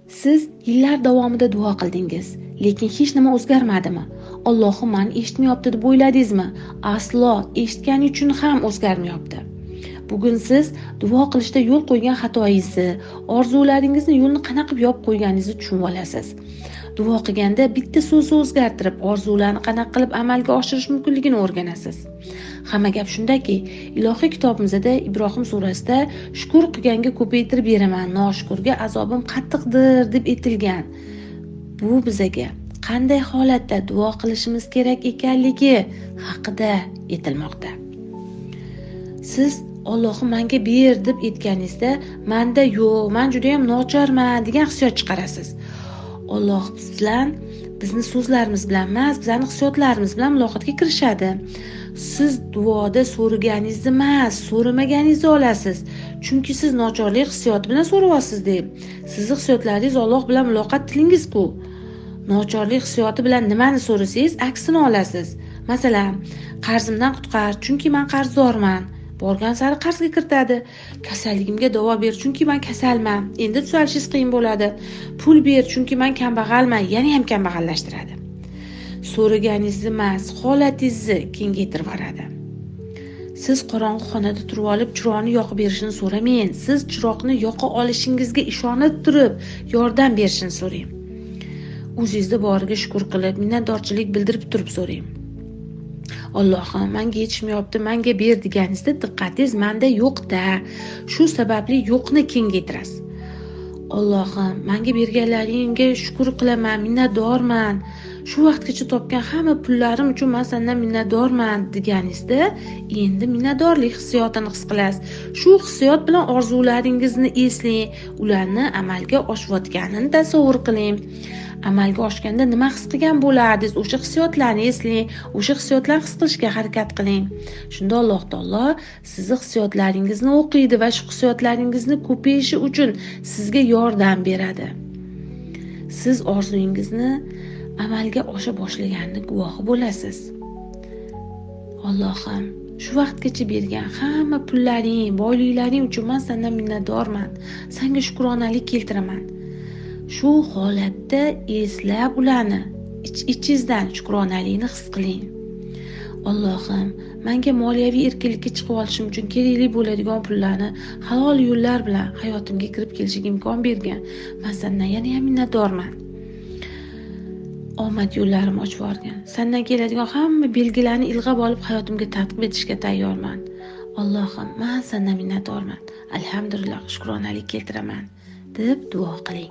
Siz yillar davomida duo qildingiz, lekin hech nima o'zgarmadimi? Allohim meni eshitmayapti deb o'yladingizmi? Aslo, eshitgani uchun ham o'zgarmayapti. Bugun siz duo qilishda yo'l qo'ygan xatoyingizni, orzularingizni yo'lni qanaqa qilib yopib qo'yganingizni tushunib olasiz. Duo qilganda bitta so'zni o'zgartirib, orzularni qanaqa qilib amalga oshirish mumkinligini o'rganasiz. Hamma gap shundaki, ilohiy kitobimizda Ibrohim surasida shukr qilganga ko'paytirib beraman, noshukurga azobim qattiqdir deb aytilgan. Bu bizaga qanday holatda duo qilishimiz kerak ekanligi haqida aytilmoqda. Siz Allohim menga ber deb aytganingizda, menda yo'q, men juda ham nochorman degan hissiyot chiqarasiz. Alloh bizni so'zlarimiz bilan emas, bizning hissiyotlarimiz bilan muloqotga kirishadi. Siz duoda so'raganingizni emas, so'ramaganingizni olasiz. Chunki siz nochorlik hissiyoti bilan so'rayapsiz deb. Sizning hissiyotlaringiz Alloh bilan muloqot tilingiz-ku. Nochorlik hissiyoti bilan nimani so'rasangiz, aksini olasiz. Masalan, qarzimdan qutqar, chunki men qarzdorman. Borgan sari qarzga kiritadi. Kasalligimga davo ber, chunki men kasalman. Endi tuzalishingiz qiyin bo'ladi. Pul ber, chunki men kambag'alman, yana ham kambag'allashtiradi. So'raganingizni emas, holatingizni kengaytirib yuboradi. Siz qorong'u xonada turib olib chiroqni yoqib berishini so'ramang. Siz chiroqni yoqa olishingizga ishonib turib, yordam berishini so'rang. O'zingizda boriga shukr qilib, minnatdorchilik bildirib turib so'rang. Allohim, menga yetishmayapti, menga ber deganingizda diqqatingiz menda yo'q-da. Shu sababli yo'qni kengaytirasiz. Allohim, menga berganlaringga shukr qilaman, minnatdorman. Shu vaqtgacha topgan hamma pullarim uchun men sendan minnatdorman deganingizda, endi minnatdorlik hissiyotini his qilasiz. Shu hissiyot bilan orzularingizni eslang, ularni amalga oshayotganini tasavvur qiling. Amalga oshganda nima his qilgan bo'lardingiz? O'sha hissiyotlarni eslang, o'sha hissiyotlarni his qilishga harakat qiling. Shunda Alloh taolo sizning hissiyotlaringizni o'qiydi va shu hissiyotlaringizni ko'payishi uchun sizga yordam beradi. Siz orzungizni amalga osha boshlaganini guvohi bo'lasiz. Allohim, shu vaqtgacha bergan hamma pullaring, boyliklaring uchun men sendan minnatdorman. Senga shukronalik keltiraman. Shu holatda eslab ularni ichingizdan shukronalikni his qiling. Allohim, menga moliyaviy erkinlikka chiqib olishim uchun kerakli bo'ladigan pullarni halol yo'llar bilan hayotimga kirib kelishiga imkon bergan. Men sendan yana ham minnatdorman. Omad yo'llarim ochib yuborgan. Sendan keladigan hamma belgilarni ilg'ab olib hayotimga tatbiq etishga tayyorman. Allohim, men sendan minnatdorman. Alhamdulillah, shukronalik keltiraman deb duo qiling.